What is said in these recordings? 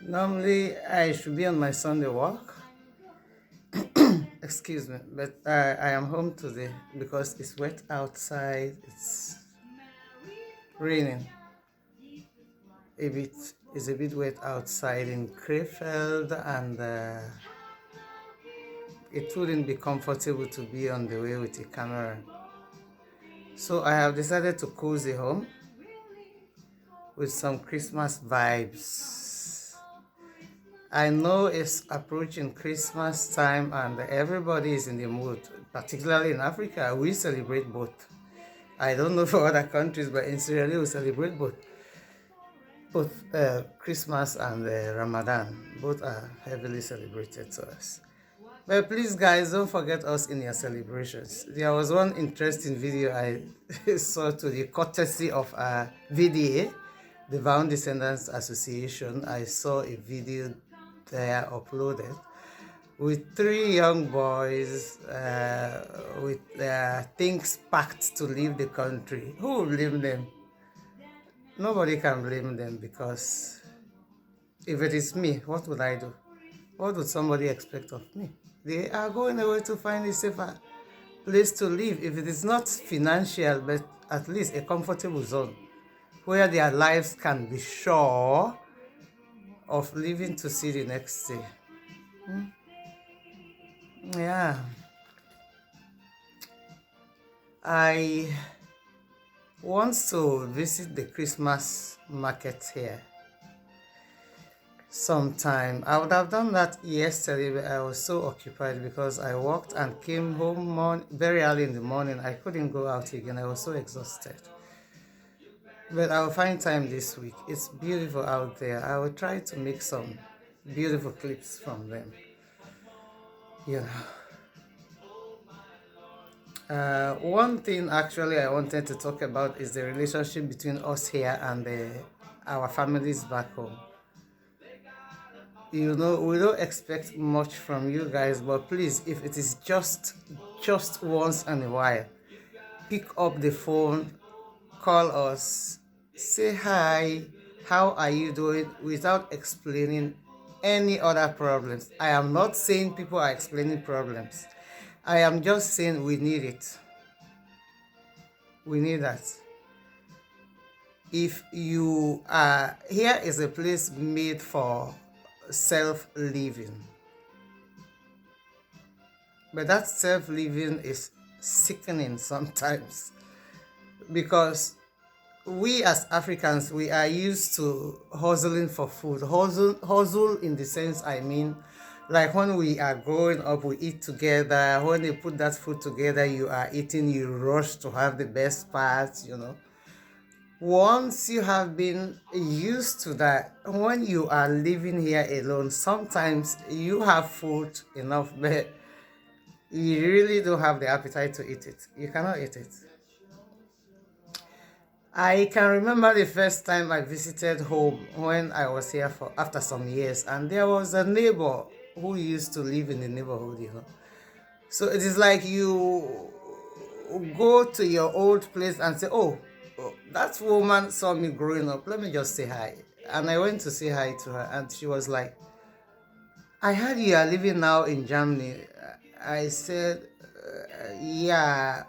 Normally, I should be on my Sunday walk. Excuse me, but I am home today because it's wet outside. It's raining a bit. It's a bit wet outside in Krefeld, and it wouldn't be comfortable to be on the way with a camera. So I have decided to cozy home with some Christmas vibes. I know it's approaching Christmas time and everybody is in the mood, particularly in Africa. We celebrate both. I don't know for other countries, but in Sierra Leone we celebrate both Christmas and Ramadan. Both are heavily celebrated to us. But please, guys, don't forget us in your celebrations. There was one interesting video I saw to the courtesy of VDA, the Vound Descendants Association. I saw a video there uploaded with three young boys with things packed to leave the country. Who will blame them? Nobody can blame them because if it is me, what would I do? What would somebody expect of me? They are going away to find a safer place to live. If it is not financial, but at least a comfortable zone where their lives can be sure of living to see the next day. Yeah. I want to visit the Christmas market here sometime. I would have done that yesterday, but I was so occupied because I worked and came home very early in the morning. I couldn't go out again. I was so exhausted. But I will find time this week. It's beautiful out there. I will try to make some beautiful clips from them. You know. One thing actually I wanted to talk about is the relationship between us here and our families back home. You know, we don't expect much from you guys, but please, if it is just once in a while, pick up the phone, call us, say hi, how are you doing, without explaining any other problems. I am not saying people are explaining problems. I am just saying we need it. We need that. If you are here is a place made for self-living, but that self-living is sickening sometimes because we as Africans, we are used to hustling for food. Hustle in the sense, I mean, like when we are growing up, we eat together. When they put that food together, you are eating, you rush to have the best parts, you know. Once you have been used to that, when you are living here alone, sometimes you have food enough, but you really don't have the appetite to eat it. You cannot eat it. I can remember the first time I visited home when I was here for after some years, and there was a neighbor who used to live in the neighborhood, you know. So it is like you go to your old place and say, oh, that woman saw me growing up. Let me just say hi. And I went to say hi to her, and she was like, I heard you are living now in Germany. I said, yeah,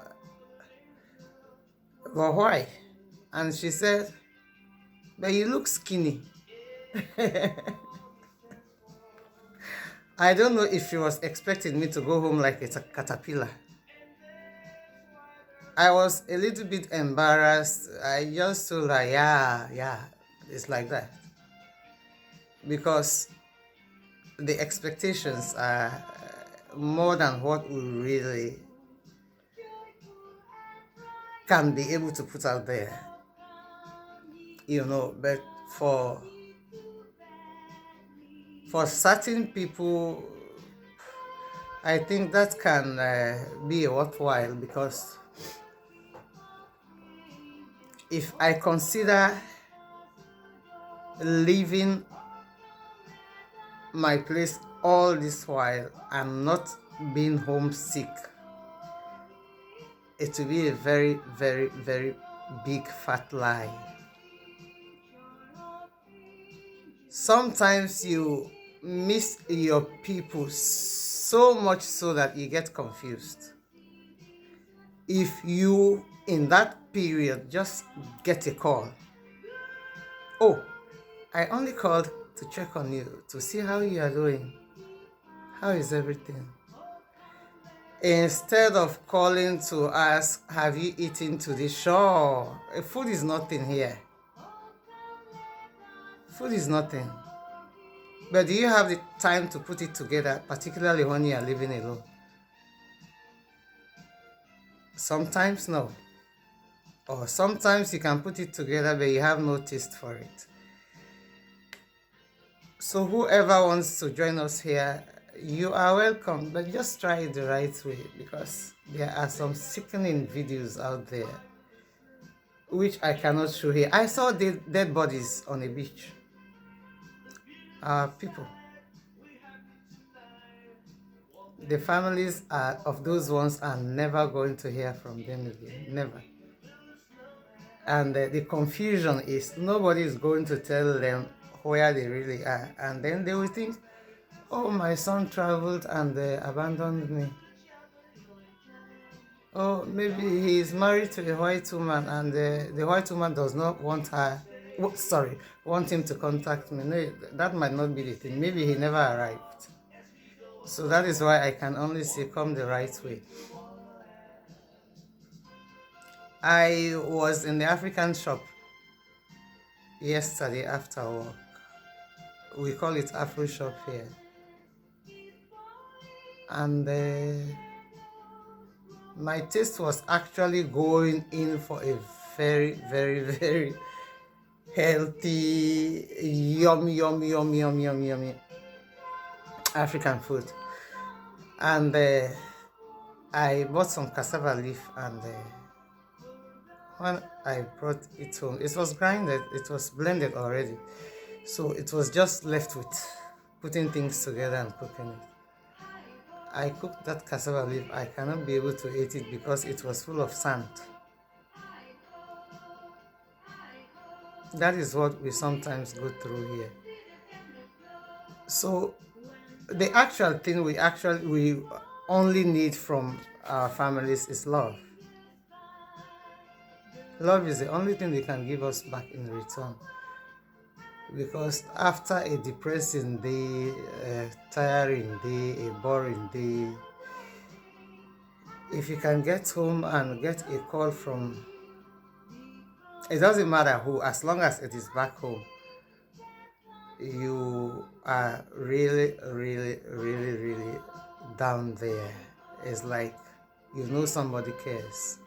but why? And she said, but you look skinny. I don't know if she was expecting me to go home like it's a caterpillar. I was a little bit embarrassed. I just told her, yeah, it's like that. Because the expectations are more than what we really can be able to put out there. You know, but for certain people, I think that can be worthwhile because if I consider leaving my place all this while and not being homesick, it will be a very, very, very big fat lie. Sometimes you miss your people so much so that you get confused. If you, in that period, just get a call, oh, I only called to check on you, to see how you are doing, how is everything? Instead of calling to ask, have you eaten today? Sure, food is nothing here. Food is nothing. But do you have the time to put it together, particularly when you are living alone? Sometimes no. Or sometimes you can put it together, but you have no taste for it. So whoever wants to join us here, you are welcome, but just try it the right way, because there are some sickening videos out there which I cannot show here. I saw dead bodies on a beach. People, the families of those ones are never going to hear from them again, never. And the confusion is nobody is going to tell them where they really are, and then they will think, oh, my son traveled and abandoned me. Oh, maybe he is married to a white woman, and the white woman does not want her, want him to contact me. No, that might not be the thing. Maybe he never arrived. So that is why I can only say, come the right way. I was in the African shop yesterday after work. We call it Afro shop here. And my taste was actually going in for a very, very, very healthy, yummy African food. And I bought some cassava leaf, and when I brought it home, it was grinded, it was blended already. So it was just left with putting things together and cooking it. I cooked that cassava leaf. I cannot be able to eat it because it was full of sand. That is what we sometimes go through here. So the actual thing we only need from our families is love. Love is the only thing they can give us back in return. Because after a depressing day, a tiring day, a boring day, if you can get home and get a call from, it doesn't matter who, as long as it is back home, you are really, really, really, really down there. It's like you know somebody cares.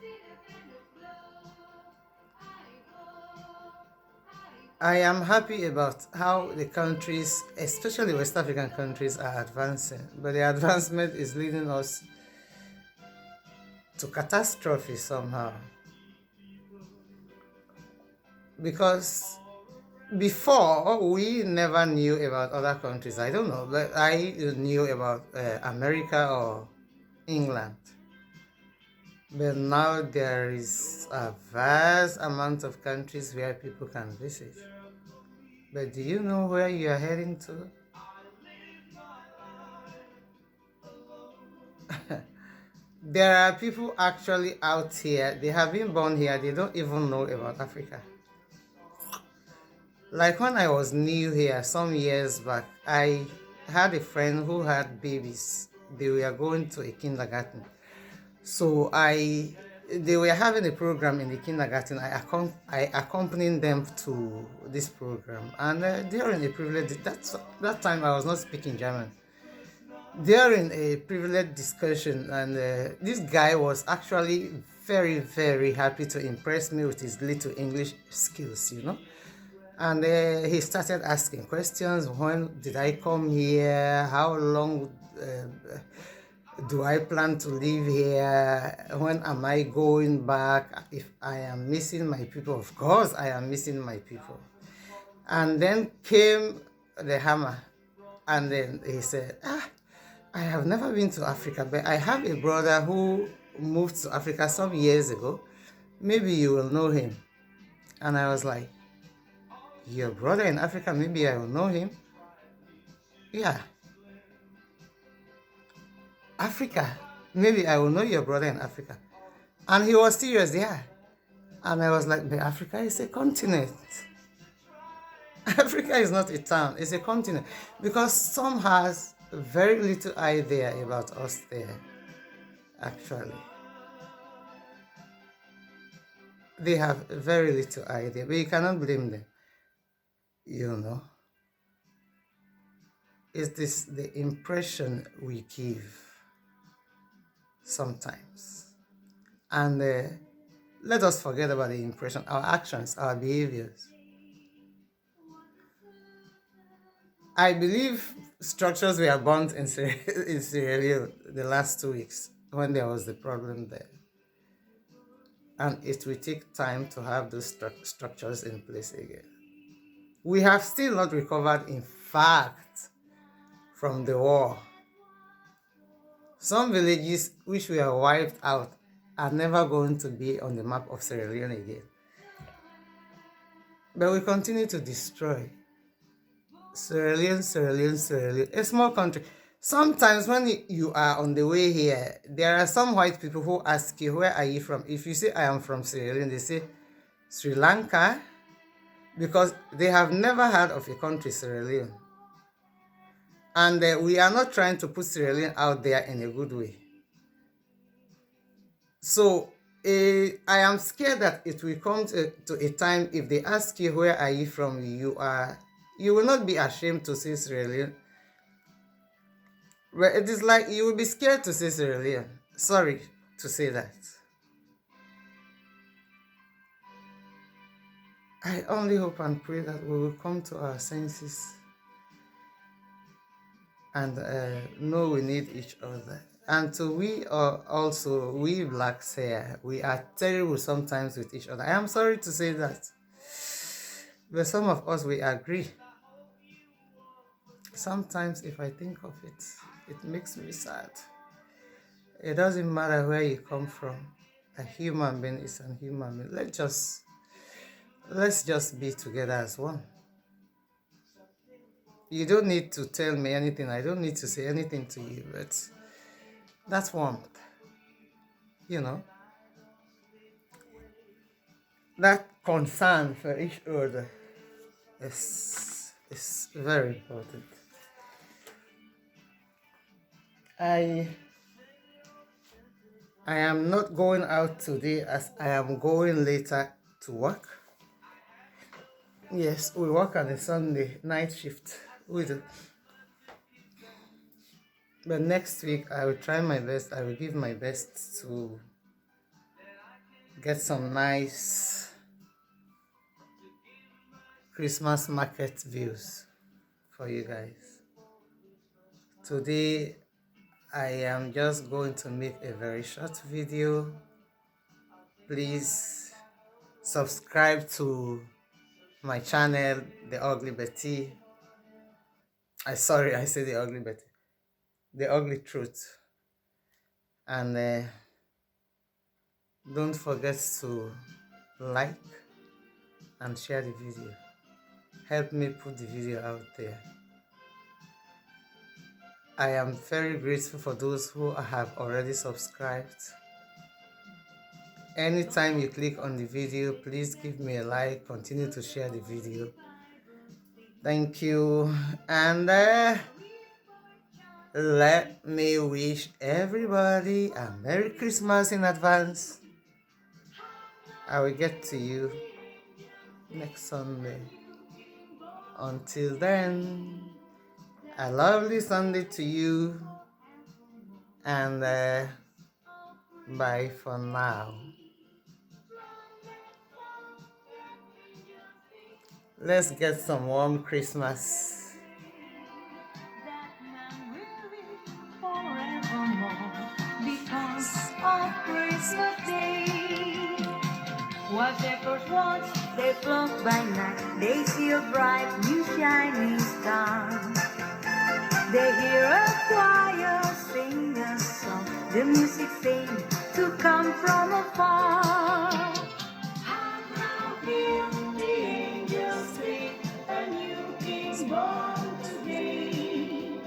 I am happy about how the countries, especially West African countries, are advancing, but the advancement is leading us to catastrophe somehow. Because before, we never knew about other countries. I don't know, but I knew about America or England. But now there is a vast amount of countries where people can visit. But do you know where you are heading to? There are people actually out here, they have been born here, they don't even know about Africa. Like when I was new here some years back, I had a friend who had babies. They were going to a kindergarten. So they were having a program in the kindergarten. I accompanied them to this program, and during a privileged, that time I was not speaking German. During a privileged discussion, and this guy was actually very, very happy to impress me with his little English skills, And he started asking questions. When did I come here? How long do I plan to live here? When am I going back? If I am missing my people, of course I am missing my people. And then came the hammer, and then he said, I have never been to Africa, but I have a brother who moved to Africa some years ago. Maybe you will know him. And I was like, Your brother in Africa, maybe I will know him. Yeah, Africa, maybe I will know your brother in Africa. And he was serious, yeah. And I was like, but Africa is a continent. Africa is not a town, it's a continent. Because some has very little idea about us there, actually. They have very little idea, but you cannot blame them, you know. Is this the impression we give sometimes? And let us forget about the impression, our actions, our behaviors. I believe structures were burnt in, in Sierra Leone the last 2 weeks when there was the problem there. And it will take time to have those structures in place again. We have still not recovered, in fact, from the war. Some villages which were wiped out are never going to be on the map of Sierra Leone again. But we continue to destroy Sierra Leone, Sierra Leone, Sierra Leone, a small country. Sometimes when you are on the way here, there are some white people who ask you, where are you from? If you say, I am from Sierra Leone, they say, Sri Lanka, because they have never heard of a country, Sierra Leone. And we are not trying to put Sierra Leone out there in a good way. So I am scared that it will come to a time, if they ask you, where are you from, you will not be ashamed to say Sierra Leone. But it is like you will be scared to say Sierra Leone. Sorry to say that. I only hope and pray that we will come to our senses and know we need each other. And to we are also, we blacks here, we are terrible sometimes with each other. I am sorry to say that. But some of us, we agree. Sometimes if I think of it, it makes me sad. It doesn't matter where you come from. A human being is a human being. Let's just be together as one. You don't need to tell me anything. I don't need to say anything to you, but that's warmth. You know, that concern for each other is very important. I am not going out today, as I am going later to work. Yes, we work on a Sunday night shift. We do. But next week I will try my best. I will give my best to get some nice Christmas market views for you guys. Today I am just going to make a very short video. Please subscribe to my channel, The Ugly Betty. I say The Ugly Betty. The Ugly Truth. And don't forget to like and share the video. Help me put the video out there. I am very grateful for those who have already subscribed. Anytime you click on the video, please give me a like, continue to share the video. Thank you. And let me wish everybody a Merry Christmas in advance. I will get to you next Sunday. Until then, a lovely Sunday to you, and bye for now. Let's get some warm Christmas. Because of Christmas Day, what shepherds watch, they flock by night, they see a bright new shining star. They hear a choir sing a song, the music seems to come from afar. How now hear the angels sing.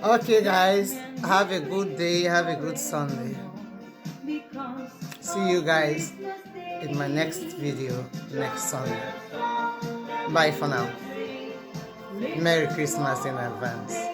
Okay, guys, have a good day, have a good Sunday. Because See you on guys Christmas Day, in my next video next Sunday. Bye for now. Merry Christmas in advance.